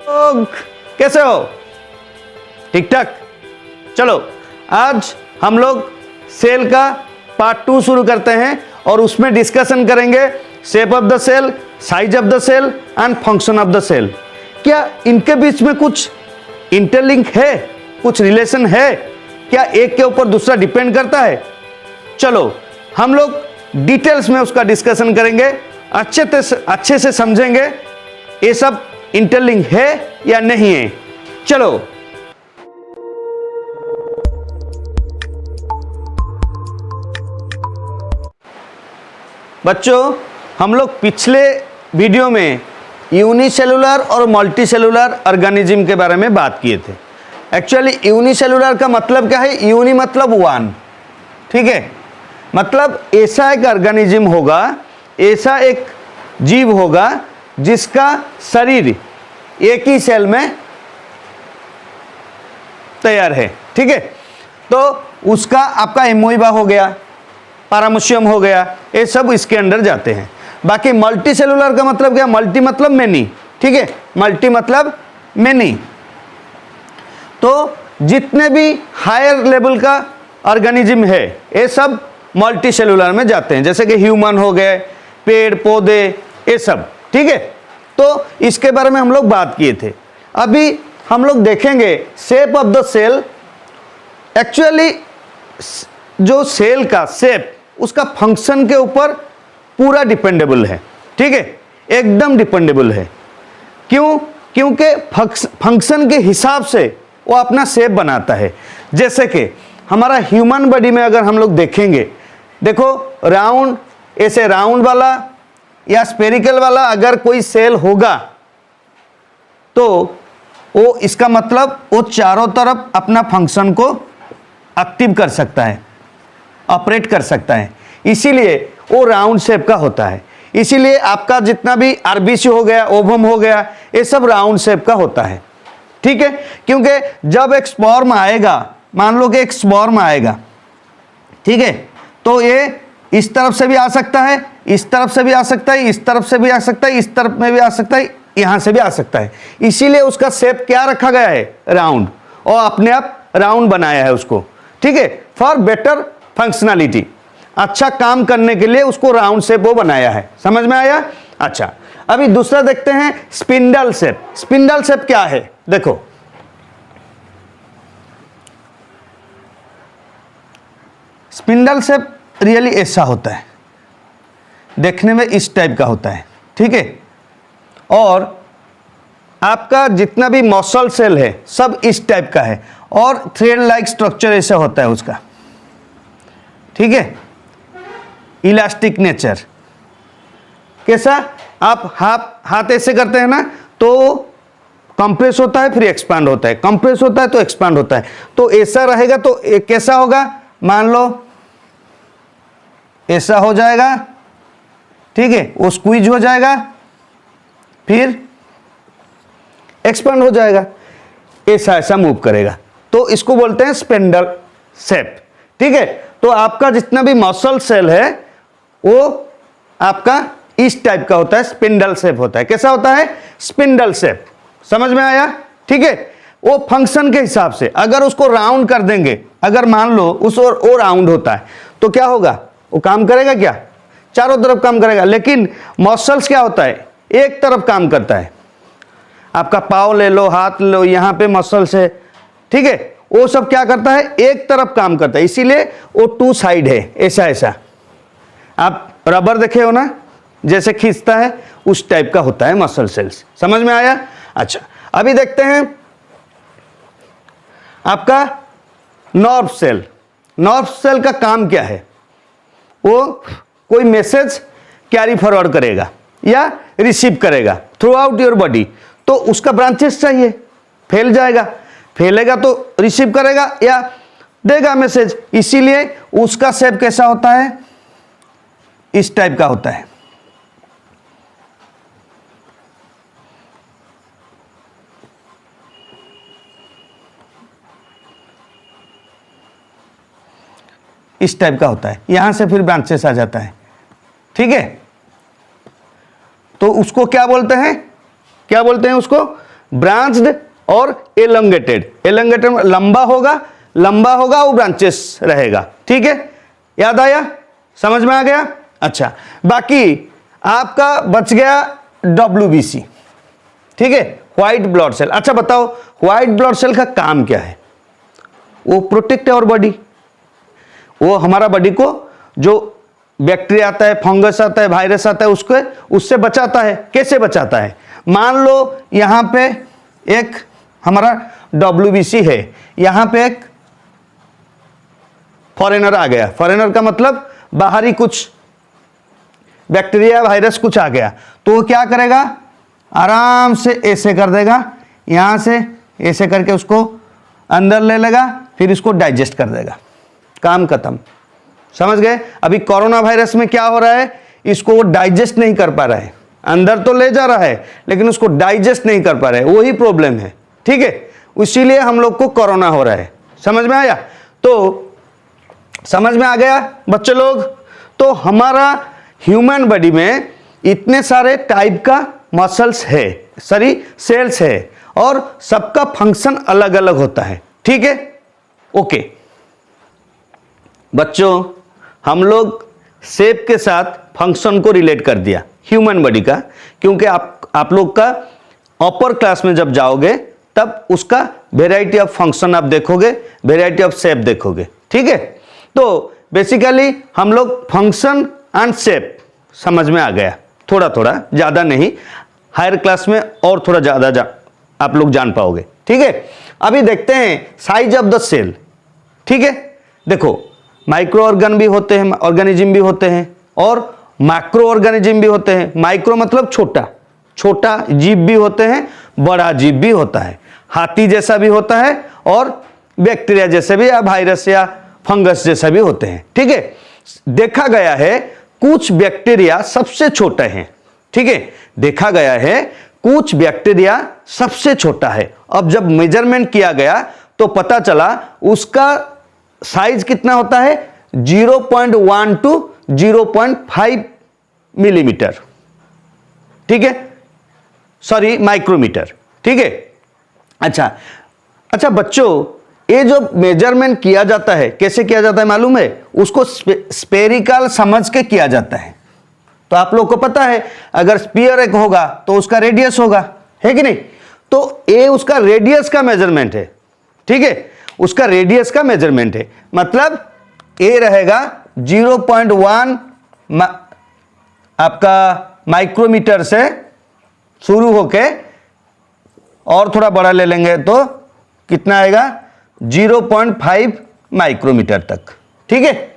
लोग कैसे हो? ठीक ठाक। चलो आज हम लोग सेल का पार्ट 2 शुरू करते हैं और उसमें डिस्कशन करेंगे shape of the cell, size of the cell and function of the cell. क्या इनके बीच में कुछ इंटरलिंक है, कुछ रिलेशन है? क्या एक के ऊपर दूसरा डिपेंड करता है? चलो हम लोग डिटेल्स में उसका डिस्कशन करेंगे, अच्छे से समझेंगे ये सब इंटरलिंक है या नहीं है। चलो बच्चों, हम लोग पिछले वीडियो में यूनिसेलुलर और मल्टीसेलुलर ऑर्गेनिज्म के बारे में बात किए थे। एक्चुअली यूनिसेलुलर का मतलब क्या है? यूनि मतलब वन, ठीक है। मतलब ऐसा एक ऑर्गेनिज्म होगा, ऐसा एक जीव होगा जिसका शरीर एक ही सेल में तैयार है, ठीक है। तो उसका आपका एमोइबा हो गया, पैरामीशियम हो गया, ये सब इसके अंदर जाते हैं। बाकी मल्टी सेलुलर का मतलब क्या? मल्टी मतलब मेनी, ठीक है। मल्टी मतलब मेनी। तो जितने भी हायर लेवल का ऑर्गेनिज्म है ये सब मल्टी सेलुलर में जाते हैं, जैसे कि ह्यूमन हो गए, पेड़ पौधे, ये सब, ठीक है। तो इसके बारे में हम लोग बात किए थे। अभी हम लोग देखेंगे shape of the cell. Actually जो सेल का शेप उसका फंक्शन के ऊपर पूरा डिपेंडेबल है, ठीक है, एकदम डिपेंडेबल है। क्यों? क्योंकि फंक्शन के हिसाब से वो अपना शेप बनाता है। जैसे कि हमारा ह्यूमन बॉडी में अगर हम लोग देखेंगे, देखो राउंड, ऐसे राउंड वाला या स्फेरिकल वाला अगर कोई सेल होगा तो वो इसका मतलब वो चारों तरफ अपना फंक्शन को एक्टिव कर सकता है, ऑपरेट कर सकता है, इसीलिए वो राउंड शेप का होता है। इसीलिए आपका जितना भी आरबीसी हो गया, ओवम हो गया, ये सब राउंड शेप का होता है, ठीक है। क्योंकि जब एक स्पर्म आएगा, मान लो कि एक स्पर्म आएगा, ठीक है, तो ये इस तरफ से भी आ सकता है, इस तरफ से भी आ सकता है, इस तरफ से भी आ सकता है, इस तरफ में भी आ सकता है, यहां से भी आ सकता है। इसीलिए उसका शेप क्या रखा गया है? राउंड, और अपने आप राउंड बनाया है उसको, ठीक है, फॉर बेटर फंक्शनलिटी। अच्छा काम करने के लिए उसको राउंड शेप वो बनाया है। समझ में आया? अच्छा, अभी दूसरा देखते हैं स्पिंडल शेप। स्पिंडल शेप क्या है? देखो स्पिंडल शेप रियली ऐसा होता है, देखने में इस टाइप का होता है, ठीक है। और आपका जितना भी मसल सेल है सब इस टाइप का है, और थ्रेड लाइक स्ट्रक्चर ऐसा होता है उसका, ठीक है। Elastic nature. कैसा? आप हाथ ऐसे करते हैं ना तो कंप्रेस होता है, फिर एक्सपांड होता है, कंप्रेस होता है तो एक्सपांड होता है। तो ऐसा रहेगा तो कैसा होगा? मान लो ऐसा हो जाएगा, ठीक है, वो स्क्वीज हो जाएगा, फिर एक्सपांड हो जाएगा, ऐसा मूव करेगा। तो इसको बोलते हैं स्पिंडल शेप, ठीक है। तो आपका जितना भी मसल सेल है वो आपका इस टाइप का होता है, स्पिंडल शेप होता है। कैसा होता है? Spindle shape. समझ में आया? ठीक है। वो फंक्शन के हिसाब से अगर उसको राउंड कर देंगे, अगर मान लो उस और वो राउंड होता है तो क्या होगा? वो काम करेगा क्या? चारों तरफ काम करेगा। लेकिन मसल्स क्या होता है? एक तरफ काम करता है। आपका पाँव ले लो, हाथ ले लो, यहाँ पे मसल्स है, ठीक है, वो सब क्या करता है? एक तरफ काम करता है, इसीलिए वो टू साइड है, ऐसा। आप रबर देखे हो ना, जैसे खींचता है उस टाइप का होता है मसल सेल्स। समझ में आया? अच्छा, अभी देखते हैं आपका नर्व सेल। नर्व सेल का काम क्या है? वो कोई मैसेज कैरी फॉरवर्ड करेगा या रिसीव करेगा थ्रू आउट योर बॉडी, तो उसका ब्रांचेस चाहिए, फैल जाएगा, फैलेगा तो रिसीव करेगा या देगा मैसेज। इसीलिए उसका शेप कैसा होता है? इस टाइप का होता है। इस टाइप का होता है, यहां से फिर ब्रांचेस आ जाता है, ठीक है। तो उसको क्या बोलते हैं? क्या बोलते हैं उसको? ब्रांच्ड और एलोंगेटेड। एलोंगेटेड लंबा होगा वो ब्रांचेस रहेगा, ठीक है, याद आया, समझ में आ गया। अच्छा, बाकी आपका बच गया WBC, ठीक है, व्हाइट ब्लड सेल। अच्छा बताओ, व्हाइट ब्लड सेल का काम क्या है? वो प्रोटेक्ट है और बॉडी, वो हमारा बॉडी को जो बैक्टीरिया आता है, फंगस आता है, वायरस आता है, उससे बचाता है। कैसे बचाता है? मान लो यहां पे एक हमारा WBC है, यहां पे एक फॉरेनर आ गया। फॉरेनर का मतलब बाहरी कुछ बैक्टीरिया वायरस कुछ आ गया, तो वो क्या करेगा? आराम से ऐसे कर देगा, यहां से ऐसे करके उसको अंदर ले लेगा, फिर इसको डाइजेस्ट कर देगा, काम खत्म। समझ गए? अभी कोरोना वायरस में क्या हो रहा है? इसको वो डाइजेस्ट नहीं कर पा रहा है, अंदर तो ले जा रहा है लेकिन उसको डाइजेस्ट नहीं कर पा रहा है, वही प्रॉब्लम है, ठीक है, इसीलिए हम लोग को कोरोना हो रहा है। समझ में आया? तो समझ में आ गया बच्चे लोग? तो हमारा ह्यूमन बॉडी में इतने सारे टाइप का मसल्स है, सॉरी सेल्स है, और सबका फंक्शन अलग अलग होता है, ठीक है, ओके। बच्चों, हम लोग शेप के साथ फंक्शन को रिलेट कर दिया ह्यूमन बॉडी का, क्योंकि आप लोग का अपर क्लास में जब जाओगे तब उसका वेराइटी ऑफ फंक्शन आप देखोगे, वेराइटी ऑफ शेप देखोगे, ठीक है। तो बेसिकली हम लोग फंक्शन एंड शेप समझ में आ गया, थोड़ा थोड़ा, ज़्यादा नहीं, हायर क्लास में और थोड़ा ज़्यादा आप लोग जान पाओगे, ठीक है। अभी देखते हैं साइज ऑफ द सेल, ठीक है। देखो, माइक्रो ऑर्गन भी होते हैं, ऑर्गेनिज्म भी होते हैं, और मैक्रो ऑर्गेनिज्म भी होते हैं। माइक्रो मतलब छोटा, छोटा जीव भी होते हैं, बड़ा जीव भी होता है, हाथी जैसा भी होता है, और बैक्टीरिया जैसे भी, या वायरस या फंगस जैसा भी होते हैं, ठीक है। देखा गया है कुछ बैक्टीरिया सबसे छोटे हैं, ठीक है, देखा गया है कुछ बैक्टीरिया सबसे छोटा है। अब जब मेजरमेंट किया गया तो पता चला उसका साइज कितना होता है? 0.1 to 0.5 मिलीमीटर, ठीक है, सॉरी माइक्रोमीटर, ठीक है। अच्छा बच्चों, ये जो मेजरमेंट किया जाता है कैसे किया जाता है मालूम है? उसको स्पेरिकल समझ के किया जाता है। तो आप लोग को पता है अगर स्पीयर एक होगा तो उसका रेडियस होगा, है कि नहीं? तो ये उसका रेडियस का मेजरमेंट है, ठीक है, उसका रेडियस का मेजरमेंट है। मतलब ये रहेगा 0.1 आपका माइक्रोमीटर से शुरू होके, और थोड़ा बड़ा ले लेंगे तो कितना आएगा? 0.5 माइक्रोमीटर तक, ठीक है,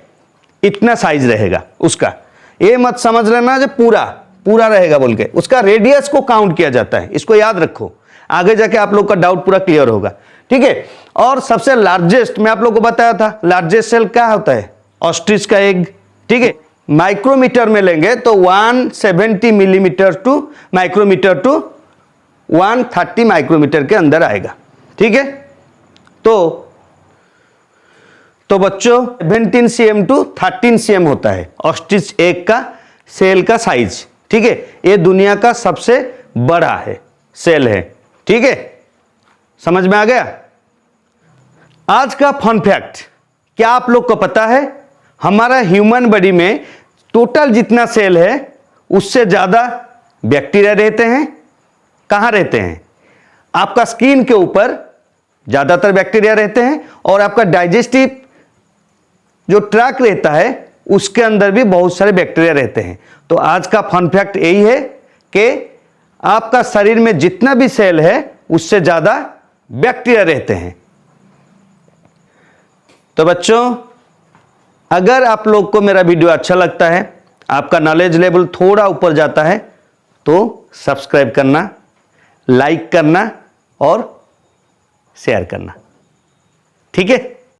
इतना साइज रहेगा उसका। ये मत समझ लेना जो पूरा रहेगा बोल के, उसका रेडियस को काउंट किया जाता है, इसको याद रखो, आगे जाके आप लोग का डाउट पूरा क्लियर होगा, ठीक है। और सबसे लार्जेस्ट मैं आप लोग को बताया था, लार्जेस्ट सेल क्या होता है? ऑस्ट्रिच का एग, ठीक है। माइक्रोमीटर में लेंगे तो 170 millimetre to micrometre to 130 micrometre के अंदर आएगा, ठीक है। तो बच्चों 17 cm टू 13 cm होता है ऑस्ट्रिच एग का सेल का साइज, ठीक है। ये दुनिया का सबसे बड़ा है सेल है, ठीक है, समझ में आ गया? आज का फन फैक्ट, क्या आप लोग को पता है हमारा ह्यूमन बॉडी में टोटल जितना सेल है उससे ज्यादा बैक्टीरिया रहते हैं? कहां रहते हैं? आपका स्किन के ऊपर ज्यादातर बैक्टीरिया रहते हैं, और आपका डाइजेस्टिव जो ट्रैक रहता है उसके अंदर भी बहुत सारे बैक्टीरिया रहते हैं। तो आज का फन फैक्ट यही है कि आपका शरीर में जितना भी सेल है उससे ज्यादा बैक्टीरिया रहते हैं। तो बच्चों, अगर आप लोग को मेरा वीडियो अच्छा लगता है, आपका नॉलेज लेवल थोड़ा ऊपर जाता है, तो सब्सक्राइब करना, लाइक करना और शेयर करना, ठीक है।